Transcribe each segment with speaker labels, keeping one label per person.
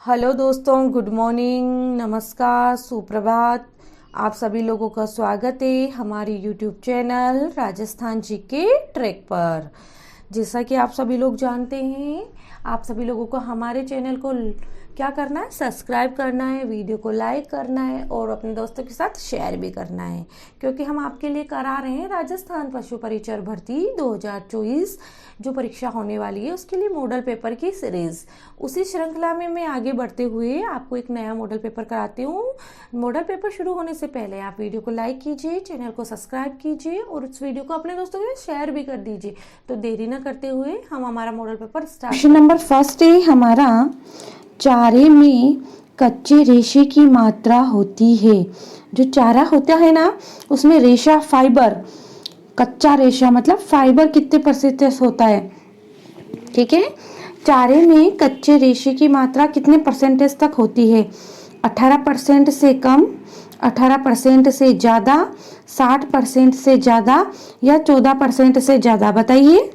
Speaker 1: Hello दोस्तों, good morning, नमस्कार, सुप्रभात। आप सभी लोगों का स्वागत है हमारी यूट्यूब चैनल राजस्थान जी के ट्रैक पर। जैसा कि आप सभी लोग जानते हैं, आप सभी लोगों को हमारे चैनल को क्या करना है, सब्सक्राइब करना है, वीडियो को लाइक करना है और अपने दोस्तों के साथ शेयर भी करना है, क्योंकि हम आपके लिए करा रहे हैं राजस्थान पशु परिचर भर्ती 2024 जो परीक्षा होने वाली है, उसके लिए मॉडल पेपर की सीरीज। उसी श्रृंखला में मैं आगे बढ़ते हुए आपको एक नया मॉडल पेपर कराती हूँ। मॉडल पेपर शुरू होने से पहले आप वीडियो को लाइक कीजिए, चैनल को सब्सक्राइब कीजिए और उस वीडियो को अपने दोस्तों के साथ शेयर भी कर दीजिए। तो देरी न करते हुए हम हमारा model paper start. Question number first है हमारा, चारे में कच्चे रेशे की मात्रा होती है। जो चारा होता है ना, उसमें रेशा फाइबर, कच्चा रेशा मतलब फाइबर कितने परसेंटेज होता है। ठीक है, चारे में कच्चे रेशे की मात्रा कितने परसेंटेज तक होती है? 18% से कम, 18% से ज़्यादा, 60% से ज़्यादा या 14% से ज़्यादा? बताइए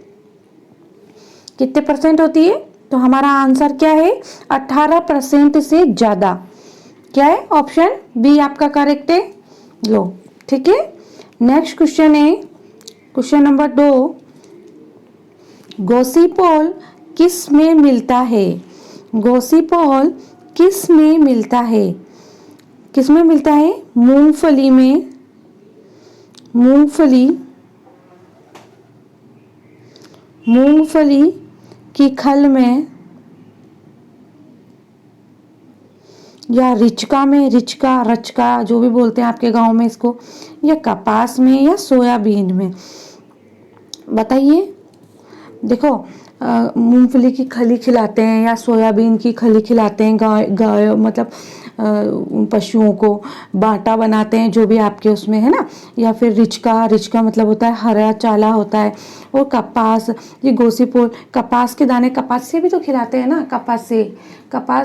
Speaker 1: कितने परसेंट होती है? तो हमारा आंसर क्या है? 18% से ज़्यादा। क्या है? ऑप्शन बी आपका करेक्ट है। लो, ठीक है। नेक्स्ट क्वेश्चन है क्वेश्चन नंबर 2, गॉसिपोल किस में मिलता है? गॉसिपोल किस में मिलता है? किस में मिलता है? मूंगफली में, मूंगफली की खल में, या रिचका में, रिचका रचका जो भी बोलते हैं आपके गांव में इसको, या कपास में या सोयाबीन में? बताइए। देखो, मूंगफली की खली खिलाते हैं या सोयाबीन की खली खिलाते हैं, गाय मतलब पशुओं को बाटा बनाते हैं जो भी आपके उसमें है ना, या फिर रिचका मतलब होता है हरा चाला होता है। और कपास, ये गोसीपोल, कपास के दाने, कपास से भी तो खिलाते हैं ना, कपास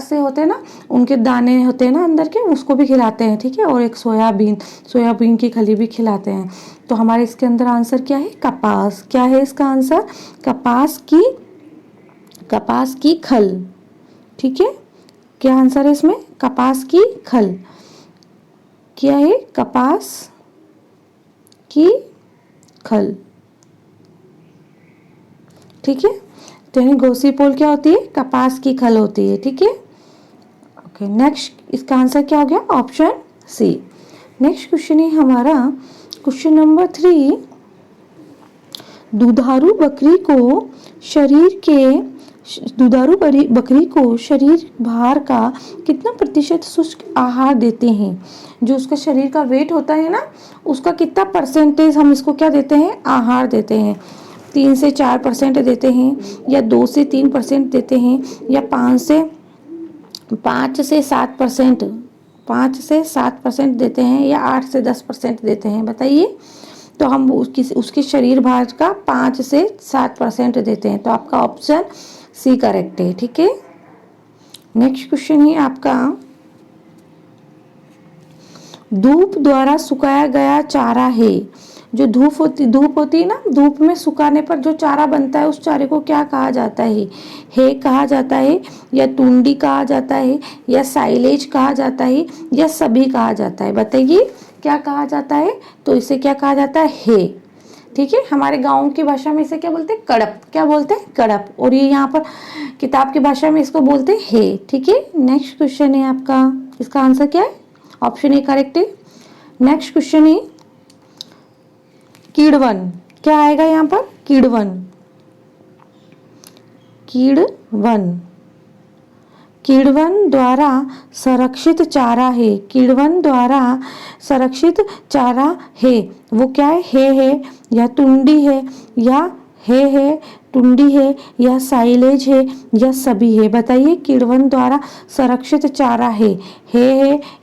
Speaker 1: से होते हैं ना, उनके दाने होते हैं ना अंदर के, उसको भी खिलाते हैं। ठीक है, और एक सोयाबीन की खली भी खिलाते हैं। तो हमारे इसके अंदर आंसर क्या है? कपास। क्या है इसका आंसर? कपास की खल। ठीक है, क्या आंसर है इसमें? कपास की खल। क्या है? कपास की खल। ठीक है, तो यानी गोसीपोल क्या होती है? कपास की खल होती है। ठीक है, ओके। नेक्स्ट, इसका आंसर क्या हो गया? Option C. नेक्स्ट क्वेश्चन है हमारा क्वेश्चन नंबर 3, दुधारू बकरी को शरीर भार का कितना प्रतिशत शुष्क आहार देते हैं? जो उसका शरीर का वेट होता है ना, उसका कितना परसेंटेज हम इसको क्या देते हैं? आहार देते हैं। 3 से 4% देते हैं, या 2 से 3% देते हैं, या 5 से 7%, 5 से 7% देते हैं, या 8 से 10% देते हैं? बताइए। तो हम उसके शरीर भार का 5 से 7% देते हैं। तो आपका ऑप्शन सी करेक्ट है। ठीक है, नेक्स्ट क्वेश्चन है आपका, धूप द्वारा सुखाया गया चारा है। जो धूप होती है ना, धूप में सुखाने पर जो चारा बनता है, उस चारे को क्या कहा जाता है? हे कहा जाता है, या टुंडी कहा जाता है, या साइलेज कहा जाता है, या सभी कहा जाता है? बताइए क्या कहा जाता है? तो इसे क्या कहा जाता है? हे। ठीक है, हमारे गाँव की भाषा में इसे क्या बोलते हैं? कड़प। क्या बोलते हैं? कड़प। और ये यहाँ पर किताब की भाषा में इसको बोलते हैं हे। ठीक है, नेक्स्ट क्वेश्चन है आपका, इसका आंसर क्या है? ऑप्शन ए करेक्ट है। नेक्स्ट क्वेश्चन है कीड़वन। क्या आएगा यहाँ पर? कीड़वन। कीड़वन द्वारा संरक्षित चारा है। कीड़वन द्वारा संरक्षित चारा है, वो क्या है? है, या टुंडी है, या है, टुंडी है, या साइलेज है, या सभी है? बताइए, कीड़वन द्वारा संरक्षित चारा है,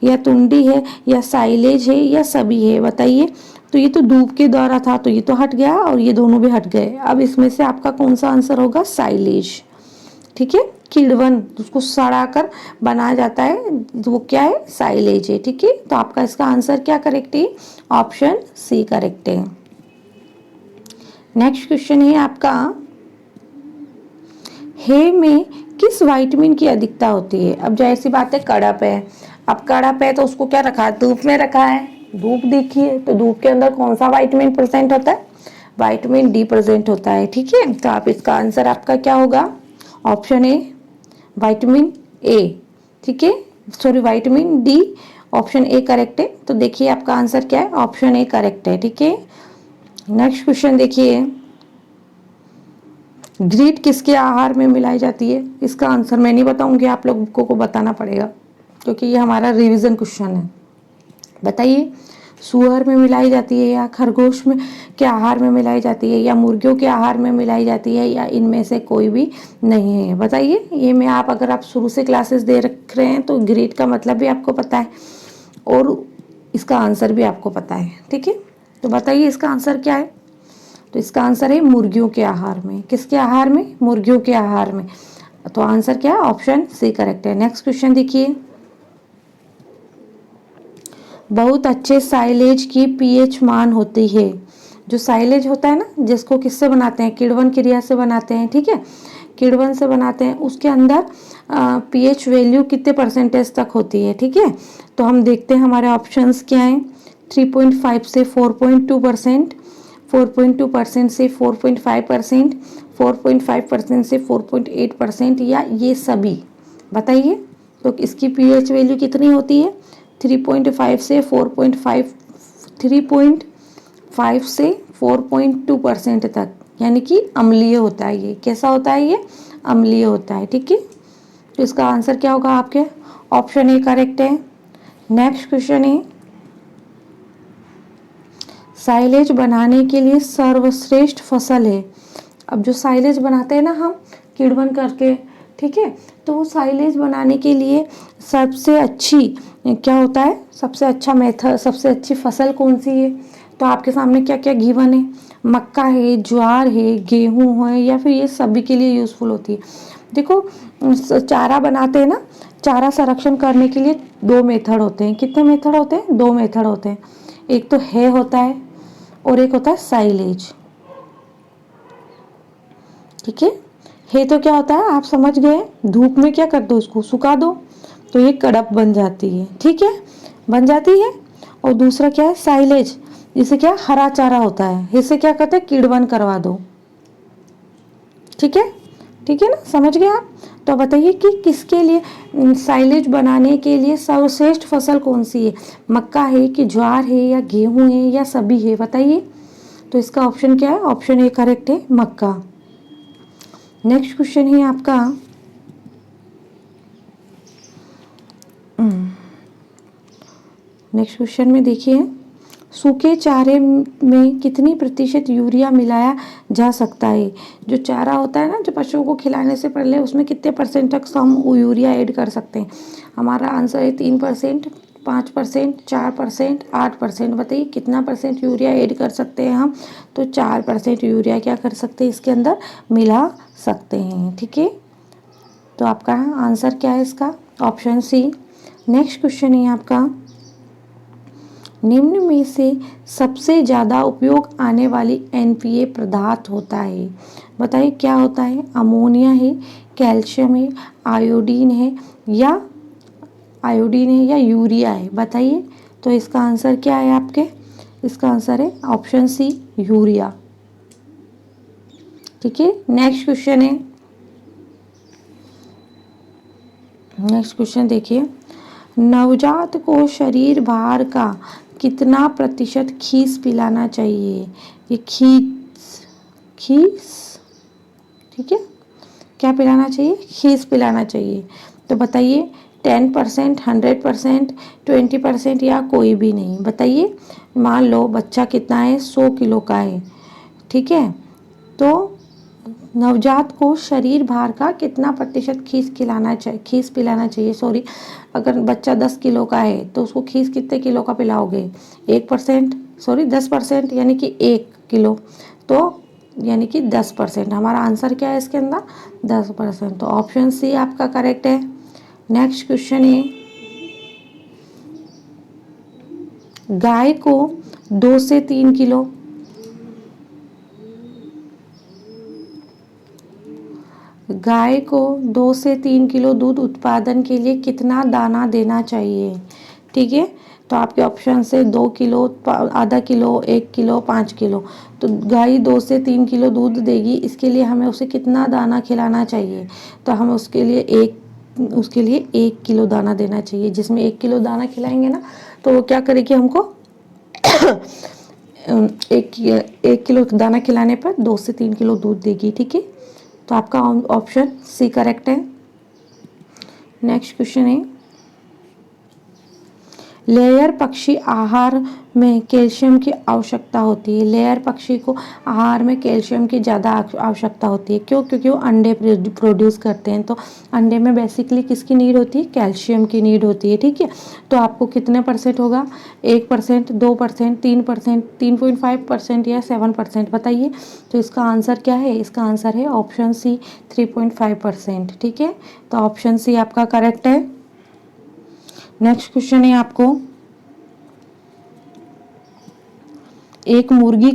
Speaker 1: या टुंडी है, या साइलेज है, या सभी है? बताइए। तो ये तो धूप के द्वारा था, तो ये तो हट गया और ये दोनों भी हट गए। अब इसमें से आपका कौन सा आंसर होगा? साइलेज। ठीक है, कीड़वन उसको सड़ा कर बनाया जाता है, वो क्या है? साइलेज है। ठीक है, तो आपका इसका आंसर क्या करेक्ट है? ऑप्शन सी करेक्ट है। नेक्स्ट क्वेश्चन है आपका, हे में किस विटामिन की अधिकता होती है? अब जैसी बात है, कड़प है। अब कड़प है तो उसको क्या रखा है? धूप में रखा है। धूप देखिए तो धूप के अंदर कौन सा विटामिन प्रेजेंट होता है? विटामिन डी प्रेजेंट होता है। ठीक है, तो आप इसका आंसर आपका क्या होगा? Option A vitamin A. ठीक है, sorry vitamin D, option A correct है। तो देखिए आपका आंसर क्या है? ऑप्शन ए करेक्ट है। ठीक है, नेक्स्ट क्वेश्चन देखिए, ग्रीट किसके आहार में मिलाई जाती है? इसका आंसर मैं नहीं बताऊंगी, आप लोगों को बताना पड़ेगा क्योंकि ये हमारा रिवीजन क्वेश्चन है। बताइए, सुअर में मिलाई जाती है या खरगोश में के आहार में मिलाई जाती है या मुर्गियों के आहार में मिलाई जाती है या इनमें से कोई भी नहीं है? बताइए। ये मैं आप अगर आप शुरू से क्लासेस दे रख रहे हैं तो ग्रीट का मतलब भी आपको पता है और इसका आंसर भी आपको पता है। ठीक है, तो बताइए इसका आंसर क्या है? तो इसका आंसर है मुर्गियों के आहार में। किसके आहार में? मुर्गियों के आहार में। तो आंसर क्या है? ऑप्शन सी करेक्ट है। नेक्स्ट क्वेश्चन देखिए, बहुत अच्छे साइलेज की पीएच मान होती है। जो साइलेज होता है ना, जिसको किससे बनाते हैं? किण्वन क्रिया से बनाते हैं। ठीक है, किण्वन से बनाते हैं, उसके अंदर पीएच वैल्यू कितने परसेंटेज तक होती है? ठीक है, तो हम देखते हैं हमारे ऑप्शंस क्या हैं। 3.5 से 4.2%, 4.2% से 4.5%, 4.5% से 4.8% या ये सभी? बताइए, तो इसकी पीएच वैल्यू कितनी होती है? 3.5 से 4.5, 3.5 से 4.2% तक, यानी कि अम्लीय होता है। ये कैसा होता है? ये अम्लीय होता है। ठीक है, तो इसका आंसर क्या होगा आपके? ऑप्शन ए करेक्ट है। नेक्स्ट क्वेश्चन है, साइलेज बनाने के लिए सर्वश्रेष्ठ फसल है। अब जो साइलेज बनाते हैं ना हम किण्वन करके, ठीक है, तो साइलेज बनाने के लिए सबसे अच्छी क्या होता है? सबसे अच्छा मेथड, सबसे अच्छी फसल कौन सी है? तो आपके सामने क्या क्या गिवन है? मक्का है, ज्वार है, गेहूं है या फिर ये सभी के लिए यूज़फुल होती है? देखो, चारा बनाते हैं ना, चारा संरक्षण करने के लिए दो मेथड होते हैं। कितने मेथड होते हैं? दो मेथड होते हैं। एक तो है होता है और एक होता है साइलेज। ठीक है, तो क्या होता है? आप समझ गए, धूप में क्या कर दो? उसको सुखा दो तो ये कड़प बन जाती है। ठीक है, बन जाती है। और दूसरा क्या है? साइलेज, जिसे क्या हरा चारा होता है, इसे क्या कहते हैं? किण्वन करवा दो। ठीक है, ठीक है ना, समझ गए आप? तो बताइए कि किसके लिए साइलेज बनाने के लिए सर्वश्रेष्ठ फसल कौन सी है? मक्का है कि ज्वार है या गेहूं है या सभी है? बताइए। तो इसका ऑप्शन क्या है? ऑप्शन ए करेक्ट है, मक्का। नेक्स्ट क्वेश्चन है आपका, नेक्स्ट क्वेश्चन में देखिए, सूखे चारे में कितनी प्रतिशत यूरिया मिलाया जा सकता है? जो चारा होता है ना, जो पशुओं को खिलाने से पहले, उसमें कितने परसेंट तक हम यूरिया ऐड कर सकते हैं? हमारा आंसर है 3%, 5%, 4%, 8%। बताइए कितना परसेंट यूरिया ऐड कर सकते हैं हम? तो 4% यूरिया क्या कर सकते हैं? इसके अंदर मिला सकते हैं। ठीक है, तो आपका आंसर क्या है इसका? Option C. नेक्स्ट क्वेश्चन है आपका, निम्न में से सबसे ज़्यादा उपयोग आने वाली एनपीए पदार्थ होता है? बताइए क्या होता है? अमोनिया है, कैल्शियम है, आयोडीन है या यूरिया है? बताइए। तो इसका आंसर क्या है आपके? इसका आंसर है ऑप्शन सी, यूरिया। ठीक है, नेक्स्ट क्वेश्चन है, नेक्स्ट क्वेश्चन देखिए, नवजात को शरीर भार का कितना प्रतिशत खीस पिलाना चाहिए? ये खीस, ठीक है, क्या पिलाना चाहिए? खीस पिलाना चाहिए। तो बताइए 10%, 100%, 20% या कोई भी नहीं? बताइए। मान लो बच्चा कितना है? 100 किलो का है। ठीक है, तो नवजात को शरीर भार का कितना प्रतिशत खीस पिलाना चाहिए? सॉरी, अगर बच्चा 10 किलो का है तो उसको खीस कितने किलो का पिलाओगे? 1%, सॉरी 10%, यानी कि 1 किलो, तो यानी कि 10%। हमारा आंसर क्या है इसके अंदर? 10%। तो ऑप्शन सी आपका करेक्ट है। नेक्स्ट क्वेश्चन है, गाय को 2 से 3 किलो गाय को 2 से 3 किलो दूध उत्पादन के लिए कितना दाना देना चाहिए? ठीक है, तो आपके ऑप्शन से 2 किलो, आधा किलो, 1 किलो, 5 किलो। तो गाय 2 से 3 किलो दूध देगी, इसके लिए हमें उसे कितना दाना खिलाना चाहिए? तो हम उसके लिए 1 किलो दाना देना चाहिए। जिसमें 1 किलो दाना खिलाएंगे ना, तो वो क्या करेगी हमको 1 किलो दाना खिलाने पर 2 से 3 किलो दूध देगी। ठीक है, तो आपका ऑप्शन सी करेक्ट है। नेक्स्ट क्वेश्चन है, लेयर पक्षी आहार में कैल्शियम की आवश्यकता होती है। लेयर पक्षी को आहार में कैल्शियम की ज़्यादा आवश्यकता होती है। क्यों? क्योंकि वो अंडे प्रोड्यूस करते हैं। तो अंडे में बेसिकली किसकी नीड होती है? कैल्शियम की नीड होती है। ठीक है, तो आपको कितने परसेंट होगा? 1%, 2%, 3%, 3.5% या 7%? बताइए। तो इसका आंसर क्या है? इसका आंसर है ऑप्शन सी, 3.5%। ठीक है, तो ऑप्शन सी आपका करेक्ट है। नेक्स्ट क्वेश्चन है आपको, एक मुर्गी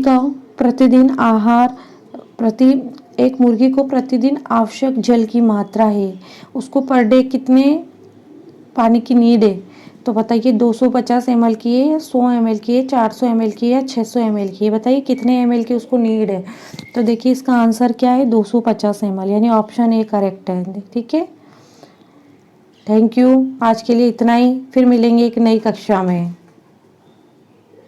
Speaker 1: को प्रतिदिन आवश्यक जल की मात्रा है, उसको पर डे कितने पानी की नीड है? तो बताइए 250 ml की है, 100 ml की है, 400 ml की है, 600 ml की है? बताइए कितने ml की उसको नीड है? तो देखिए इसका आंसर क्या है? 250 ml, यानी ऑप्शन ए करेक्ट है। ठीक है, थैंक यू। आज के लिए इतना ही, फिर मिलेंगे एक नई कक्षा में।